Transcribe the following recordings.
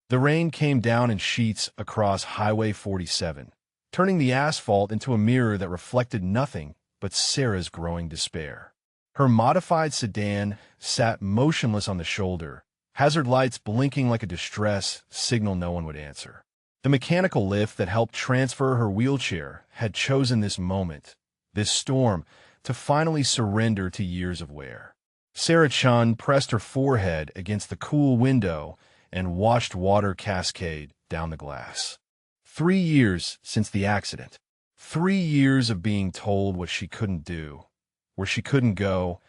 The rain came down in sheets across Highway 47, turning the asphalt into a mirror that reflected nothing but Sarah's growing despair. Her modified sedan sat motionless on the shoulder, hazard lights blinking like a distress signal no one would answer. The mechanical lift that helped transfer her wheelchair had chosen this moment, this storm, to finally surrender to years of wear. Sarah Chun pressed her forehead against the cool window and watched water cascade down the glass. 3 years since the accident. 3 years of being told what she couldn't do, where she couldn't go,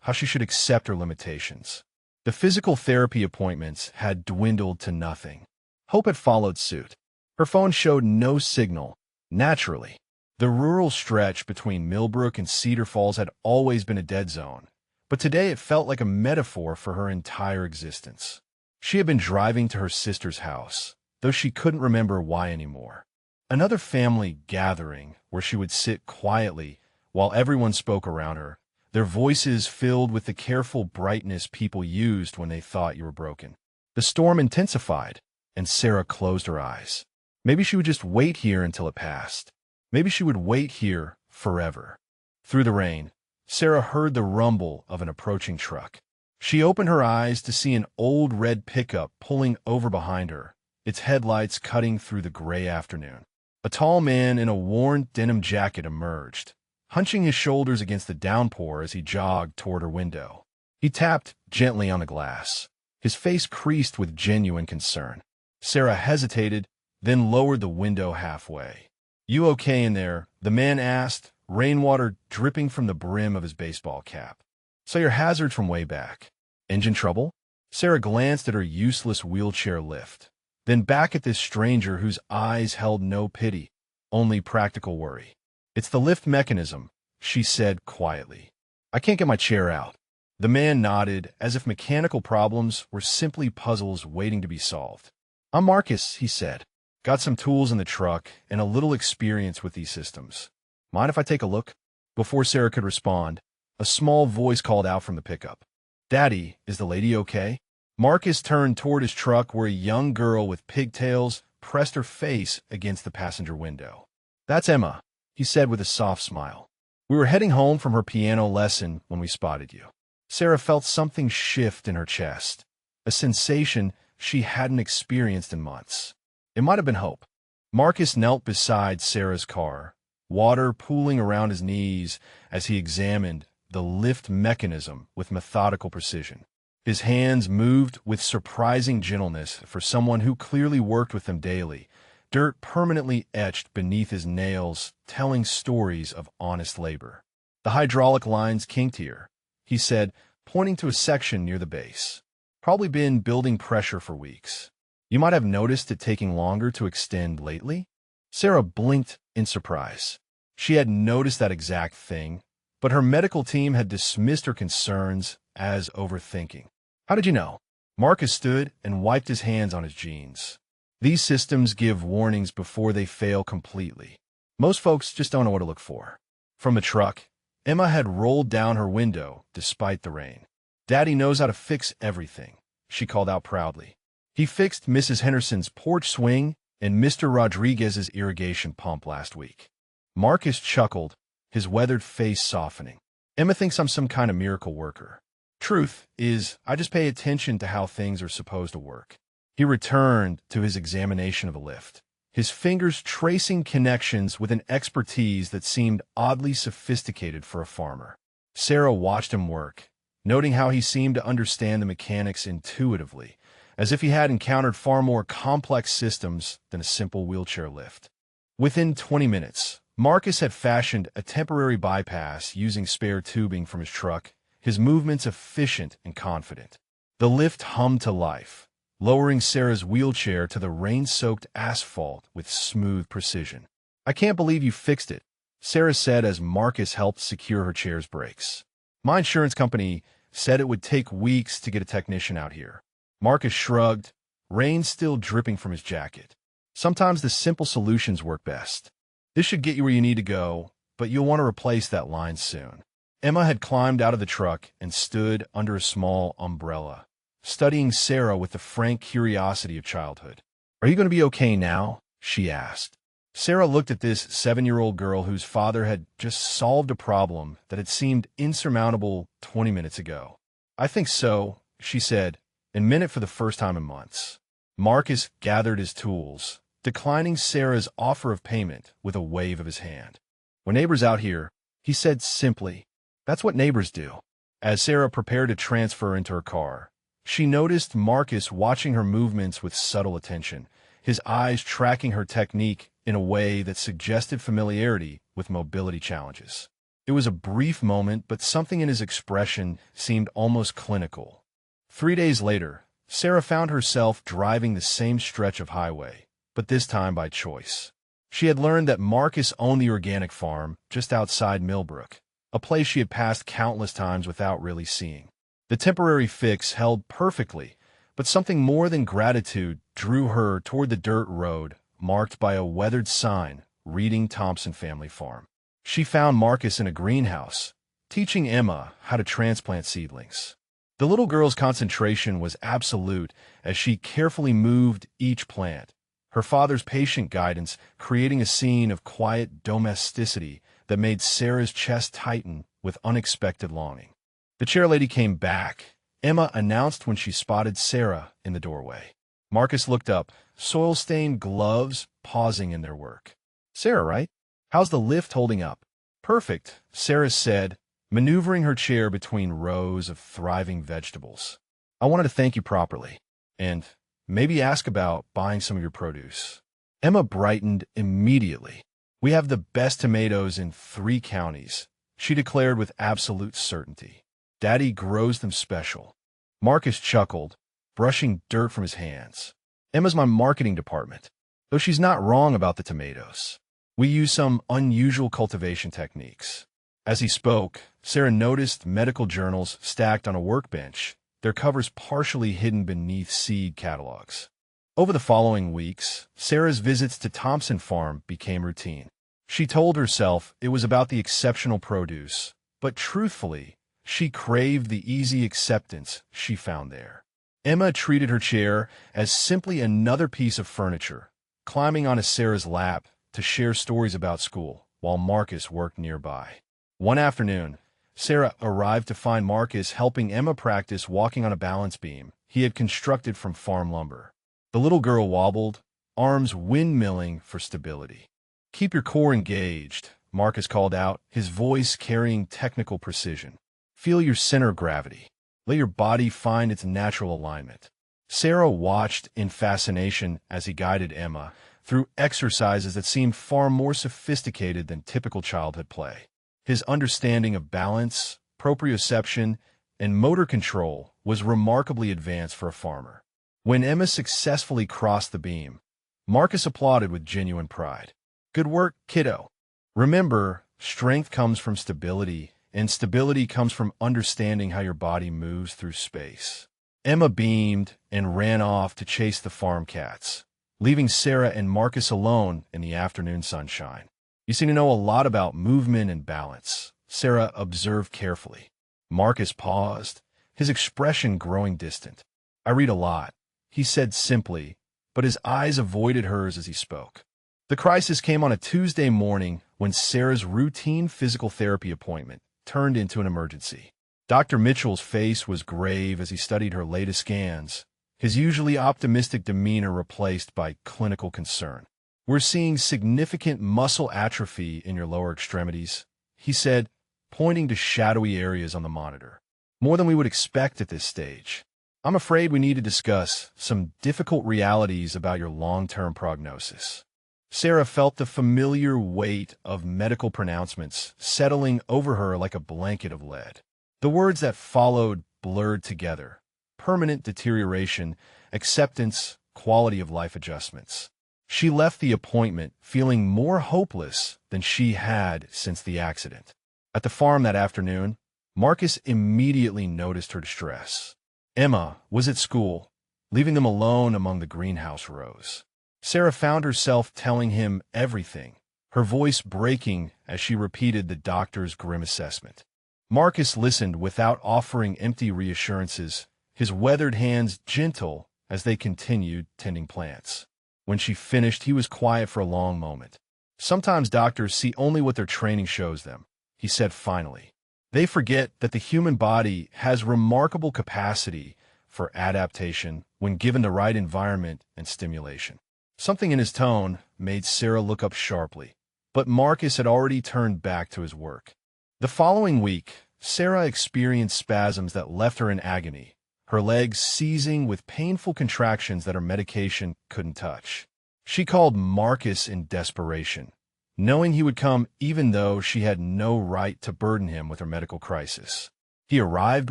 how she should accept her limitations. The physical therapy appointments had dwindled to nothing. Hope had followed suit. Her phone showed no signal. Naturally, the rural stretch between Millbrook and Cedar Falls had always been a dead zone, but today it felt like a metaphor for her entire existence. She had been driving to her sister's house, though she couldn't remember why anymore. Another family gathering where she would sit quietly while everyone spoke around her, their voices filled with the careful brightness people used when they thought you were broken. The storm intensified, and Sarah closed her eyes. Maybe she would just wait here until it passed. Maybe she would wait here forever. Through the rain, Sarah heard the rumble of an approaching truck. She opened her eyes to see an old red pickup pulling over behind her, its headlights cutting through the gray afternoon. A tall man in a worn denim jacket emerged, hunching his shoulders against the downpour as he jogged toward her window. He tapped gently on the glass, his face creased with genuine concern. Sarah hesitated, then lowered the window halfway. "You okay in there?" the man asked, rainwater dripping from the brim of his baseball cap. "So your hazard from way back. Engine trouble?" Sarah glanced at her useless wheelchair lift, then back at this stranger whose eyes held no pity, only practical worry. "It's the lift mechanism," she said quietly. "I can't get my chair out." The man nodded, as if mechanical problems were simply puzzles waiting to be solved. "I'm Marcus," he said. "Got some tools in the truck and a little experience with these systems. Mind if I take a look?" Before Sarah could respond, a small voice called out from the pickup. "Daddy, is the lady okay?" Marcus turned toward his truck where a young girl with pigtails pressed her face against the passenger window. "That's Emma," he said with a soft smile. "We were heading home from her piano lesson when we spotted you." Sarah felt something shift in her chest, a sensation she hadn't experienced in months. It might have been hope. Marcus knelt beside Sarah's car, water pooling around his knees as he examined the lift mechanism with methodical precision. His hands moved with surprising gentleness for someone who clearly worked with them daily, dirt permanently etched beneath his nails, telling stories of honest labor. "The hydraulic lines kinked here," he said, pointing to a section near the base. "Probably been building pressure for weeks. You might have noticed it taking longer to extend lately?" Sarah blinked in surprise. She had noticed that exact thing, but her medical team had dismissed her concerns as overthinking. "How did you know?" Marcus stood and wiped his hands on his jeans. "These systems give warnings before they fail completely. Most folks just don't know what to look for." From the truck, Emma had rolled down her window despite the rain. "Daddy knows how to fix everything," she called out proudly. "He fixed Mrs. Henderson's porch swing and Mr. Rodriguez's irrigation pump last week." Marcus chuckled, his weathered face softening. "Emma thinks I'm some kind of miracle worker. Truth is, I just pay attention to how things are supposed to work." He returned to his examination of the lift, his fingers tracing connections with an expertise that seemed oddly sophisticated for a farmer. Sarah watched him work, noting how he seemed to understand the mechanics intuitively, as if he had encountered far more complex systems than a simple wheelchair lift. Within 20 minutes, Marcus had fashioned a temporary bypass using spare tubing from his truck, his movements efficient and confident. The lift hummed to life, lowering Sarah's wheelchair to the rain-soaked asphalt with smooth precision. "I can't believe you fixed it," Sarah said as Marcus helped secure her chair's brakes. "My insurance company said it would take weeks to get a technician out here." Marcus shrugged, rain still dripping from his jacket. "Sometimes the simple solutions work best. This should get you where you need to go, but you'll want to replace that line soon." Emma had climbed out of the truck and stood under a small umbrella, studying Sarah with the frank curiosity of childhood. "Are you going to be okay now?" she asked. Sarah looked at this 7-year-old girl whose father had just solved a problem that had seemed insurmountable 20 minutes ago. "I think so," she said, and meant it for the first time in months. Marcus gathered his tools, declining Sarah's offer of payment with a wave of his hand. "We're neighbors out here," he said simply. "That's what neighbors do." As Sarah prepared to transfer into her car, she noticed Marcus watching her movements with subtle attention, his eyes tracking her technique in a way that suggested familiarity with mobility challenges. It was a brief moment, but something in his expression seemed almost clinical. 3 days later, Sarah found herself driving the same stretch of highway, but this time by choice. She had learned that Marcus owned the organic farm just outside Millbrook, a place she had passed countless times without really seeing. The temporary fix held perfectly, but something more than gratitude drew her toward the dirt road marked by a weathered sign reading Thompson Family Farm. She found Marcus in a greenhouse, teaching Emma how to transplant seedlings. The little girl's concentration was absolute as she carefully moved each plant, her father's patient guidance creating a scene of quiet domesticity that made Sarah's chest tighten with unexpected longing. The chairlady came back, Emma announced when she spotted Sarah in the doorway. Marcus looked up, soil-stained gloves pausing in their work. "Sarah, right? How's the lift holding up?" "Perfect," Sarah said, maneuvering her chair between rows of thriving vegetables. "I wanted to thank you properly, and maybe ask about buying some of your produce." Emma brightened immediately. "We have the best tomatoes in 3 counties," she declared with absolute certainty. "Daddy grows them special." Marcus chuckled, brushing dirt from his hands. "Emma's my marketing department, though she's not wrong about the tomatoes. We use some unusual cultivation techniques." As he spoke, Sarah noticed medical journals stacked on a workbench, their covers partially hidden beneath seed catalogs. Over the following weeks, Sarah's visits to Thompson Farm became routine. She told herself it was about the exceptional produce, but truthfully, she craved the easy acceptance she found there. Emma treated her chair as simply another piece of furniture, climbing onto Sarah's lap to share stories about school while Marcus worked nearby. One afternoon, Sarah arrived to find Marcus helping Emma practice walking on a balance beam he had constructed from farm lumber. The little girl wobbled, arms windmilling for stability. "Keep your core engaged," Marcus called out, his voice carrying technical precision. "Feel your center of gravity. Let your body find its natural alignment." Sarah watched in fascination as he guided Emma through exercises that seemed far more sophisticated than typical childhood play. His understanding of balance, proprioception, and motor control was remarkably advanced for a farmer. When Emma successfully crossed the beam, Marcus applauded with genuine pride. "Good work, kiddo. Remember, strength comes from stability, and stability comes from understanding how your body moves through space." Emma beamed and ran off to chase the farm cats, leaving Sarah and Marcus alone in the afternoon sunshine. "You seem to know a lot about movement and balance," Sarah observed carefully. Marcus paused, his expression growing distant. "I read a lot," he said simply, but his eyes avoided hers as he spoke. The crisis came on a Tuesday morning when Sarah's routine physical therapy appointment turned into an emergency. Dr. Mitchell's face was grave as he studied her latest scans, his usually optimistic demeanor replaced by clinical concern. "We're seeing significant muscle atrophy in your lower extremities," he said, pointing to shadowy areas on the monitor. "More than we would expect at this stage. I'm afraid we need to discuss some difficult realities about your long-term prognosis." Sarah felt the familiar weight of medical pronouncements settling over her like a blanket of lead. The words that followed blurred together: permanent deterioration, acceptance, quality of life adjustments. She left the appointment feeling more hopeless than she had since the accident. At the farm that afternoon, Marcus immediately noticed her distress. Emma was at school, leaving them alone among the greenhouse rows. Sarah found herself telling him everything, her voice breaking as she repeated the doctor's grim assessment. Marcus listened without offering empty reassurances, his weathered hands gentle as they continued tending plants. When she finished, he was quiet for a long moment. "Sometimes doctors see only what their training shows them," he said finally. "They forget that the human body has remarkable capacity for adaptation when given the right environment and stimulation." Something in his tone made Sarah look up sharply, but Marcus had already turned back to his work. The following week, Sarah experienced spasms that left her in agony, her legs seizing with painful contractions that her medication couldn't touch. She called Marcus in desperation, knowing he would come even though she had no right to burden him with her medical crisis. He arrived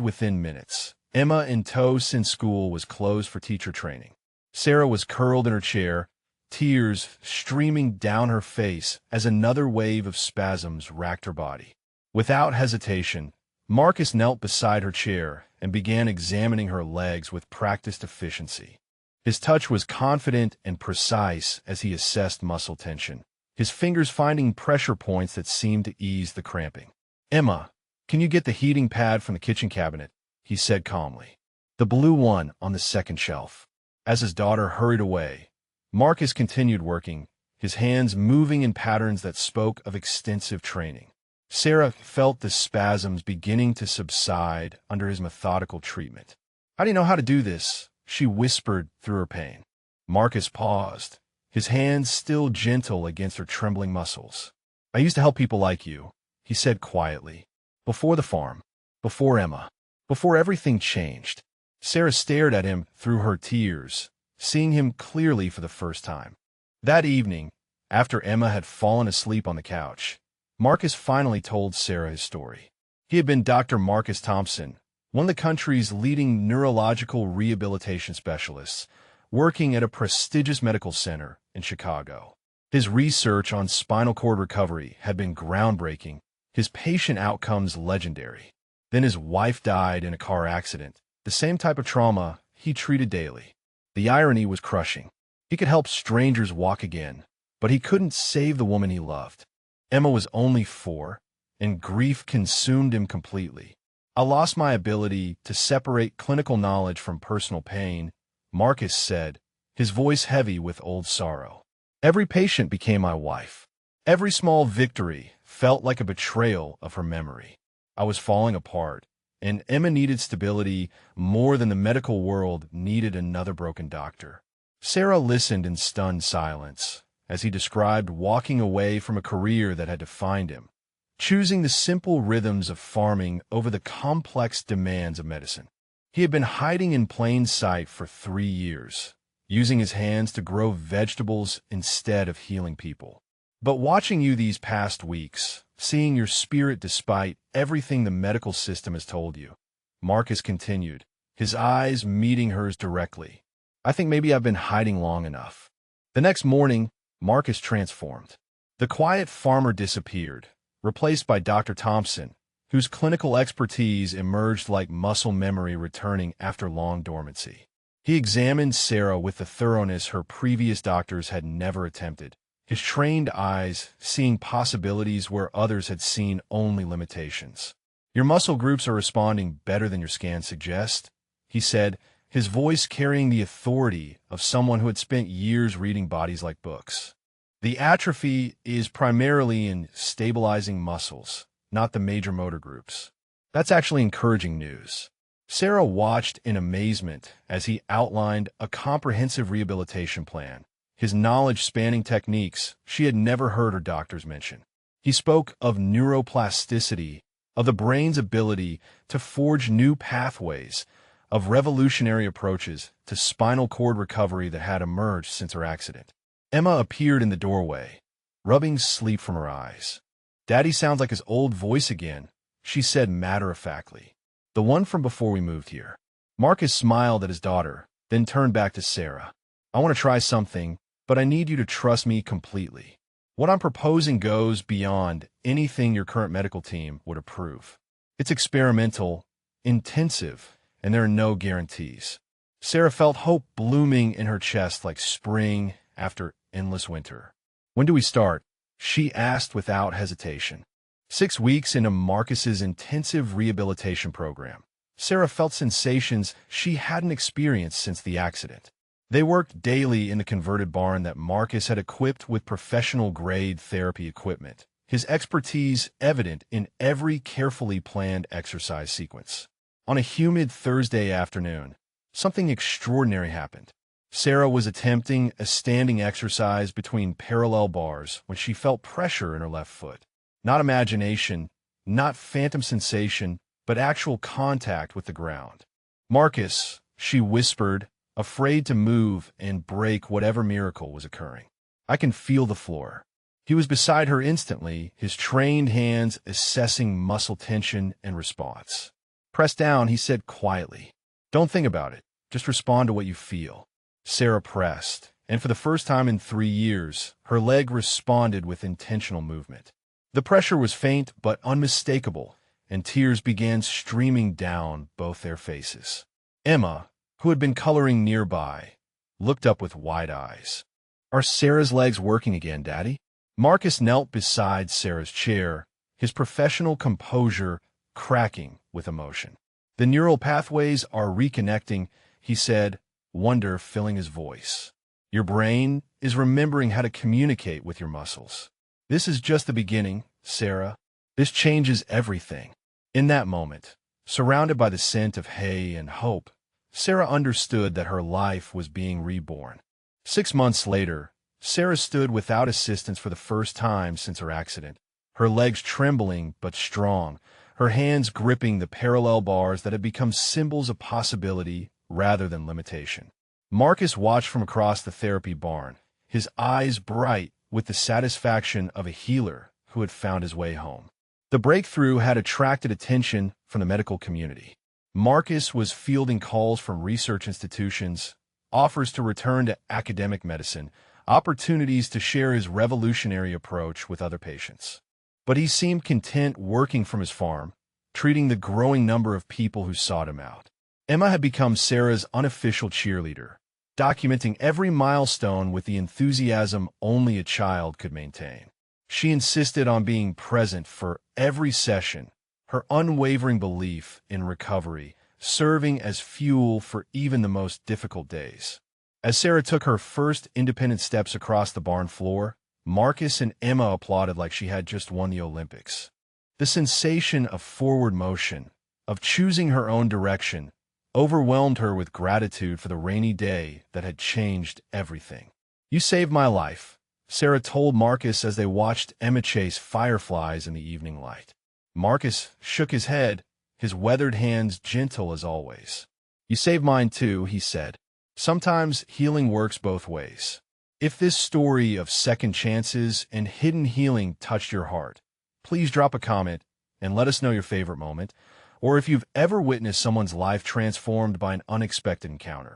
within minutes. Emma in tow since school was closed for teacher training. Sarah was curled in her chair, tears streaming down her face as another wave of spasms racked her body. Without hesitation, Marcus knelt beside her chair and began examining her legs with practiced efficiency. His touch was confident and precise as he assessed muscle tension, his fingers finding pressure points that seemed to ease the cramping. "Emma, can you get the heating pad from the kitchen cabinet?" he said calmly. "The blue one on the second shelf." As his daughter hurried away, Marcus continued working, his hands moving in patterns that spoke of extensive training. Sarah felt the spasms beginning to subside under his methodical treatment. "How do you know how to do this?" she whispered through her pain. Marcus paused, his hands still gentle against her trembling muscles. "I used to help people like you," he said quietly. "Before the farm, before Emma, before everything changed." Sarah stared at him through her tears, seeing him clearly for the first time. That evening, after Emma had fallen asleep on the couch, Marcus finally told Sarah his story. He had been Dr. Marcus Thompson, one of the country's leading neurological rehabilitation specialists, working at a prestigious medical center in Chicago. His research on spinal cord recovery had been groundbreaking, his patient outcomes legendary. Then his wife died in a car accident, the same type of trauma he treated daily. The irony was crushing. He could help strangers walk again, but he couldn't save the woman he loved. Emma was only 4, and grief consumed him completely. "I lost my ability to separate clinical knowledge from personal pain," Marcus said, his voice heavy with old sorrow. "Every patient became my wife. Every small victory felt like a betrayal of her memory. I was falling apart, and Emma needed stability more than the medical world needed another broken doctor." Sarah listened in stunned silence as he described walking away from a career that had defined him, choosing the simple rhythms of farming over the complex demands of medicine. He had been hiding in plain sight for 3 years, using his hands to grow vegetables instead of healing people. "But watching you these past weeks, seeing your spirit despite everything the medical system has told you," Marcus continued, his eyes meeting hers directly, "I think maybe I've been hiding long enough." The next morning, Marcus transformed. The quiet farmer disappeared, replaced by Dr. Thompson, whose clinical expertise emerged like muscle memory returning after long dormancy. He examined Sarah with the thoroughness her previous doctors had never attempted, his trained eyes seeing possibilities where others had seen only limitations. "Your muscle groups are responding better than your scans suggest," he said, his voice carrying the authority of someone who had spent years reading bodies like books. "The atrophy is primarily in stabilizing muscles, not the major motor groups." "That's actually encouraging news." Sarah watched in amazement as he outlined a comprehensive rehabilitation plan, his knowledge spanning techniques she had never heard her doctors mention. He spoke of neuroplasticity, of the brain's ability to forge new pathways, of revolutionary approaches to spinal cord recovery that had emerged since her accident. Emma appeared in the doorway, rubbing sleep from her eyes. "Daddy sounds like his old voice again," she said matter-of-factly. "The one from before we moved here." Marcus smiled at his daughter, then turned back to Sarah. "I want to try something, but I need you to trust me completely. What I'm proposing goes beyond anything your current medical team would approve. It's experimental, intensive, and there are no guarantees." Sarah felt hope blooming in her chest like spring after endless winter. "When do we start?" she asked without hesitation. 6 weeks into Marcus's intensive rehabilitation program. Sarah felt sensations she hadn't experienced since the accident. They worked daily in the converted barn that Marcus had equipped with professional-grade therapy equipment, his expertise evident in every carefully planned exercise sequence. On a humid Thursday afternoon, something extraordinary happened. Sarah was attempting a standing exercise between parallel bars when she felt pressure in her left foot. Not imagination, not phantom sensation, but actual contact with the ground. "Marcus," she whispered, afraid to move and break whatever miracle was occurring. "I can feel the floor." He was beside her instantly, his trained hands assessing muscle tension and response. "Press down," he said quietly. "Don't think about it. Just respond to what you feel." Sarah pressed, and for the first time in 3 years, her leg responded with intentional movement. The pressure was faint but unmistakable, and tears began streaming down both their faces. Emma, who had been coloring nearby, looked up with wide eyes. "Are Sarah's legs working again, Daddy?" Marcus knelt beside Sarah's chair, his professional composure cracking with emotion. "The neural pathways are reconnecting," he said, wonder filling his voice. "Your brain is remembering how to communicate with your muscles. This is just the beginning, Sarah. This changes everything." In that moment, surrounded by the scent of hay and hope, Sarah understood that her life was being reborn. 6 months later, Sarah stood without assistance for the first time since her accident, her legs trembling but strong, her hands gripping the parallel bars that had become symbols of possibility rather than limitation. Marcus watched from across the therapy barn, his eyes bright with the satisfaction of a healer who had found his way home. The breakthrough had attracted attention from the medical community. Marcus was fielding calls from research institutions, offers to return to academic medicine, opportunities to share his revolutionary approach with other patients. But he seemed content working from his farm, treating the growing number of people who sought him out. Emma had become Sarah's unofficial cheerleader, documenting every milestone with the enthusiasm only a child could maintain. She insisted on being present for every session, her unwavering belief in recovery serving as fuel for even the most difficult days. As Sarah took her first independent steps across the barn floor, Marcus and Emma applauded like she had just won the Olympics. The sensation of forward motion, of choosing her own direction, overwhelmed her with gratitude for the rainy day that had changed everything. "You saved my life," Sarah told Marcus as they watched Emma chase fireflies in the evening light. Marcus shook his head, his weathered hands gentle as always. "You saved mine too," he said. "Sometimes healing works both ways." If this story of second chances and hidden healing touched your heart, please drop a comment and let us know your favorite moment, or if you've ever witnessed someone's life transformed by an unexpected encounter.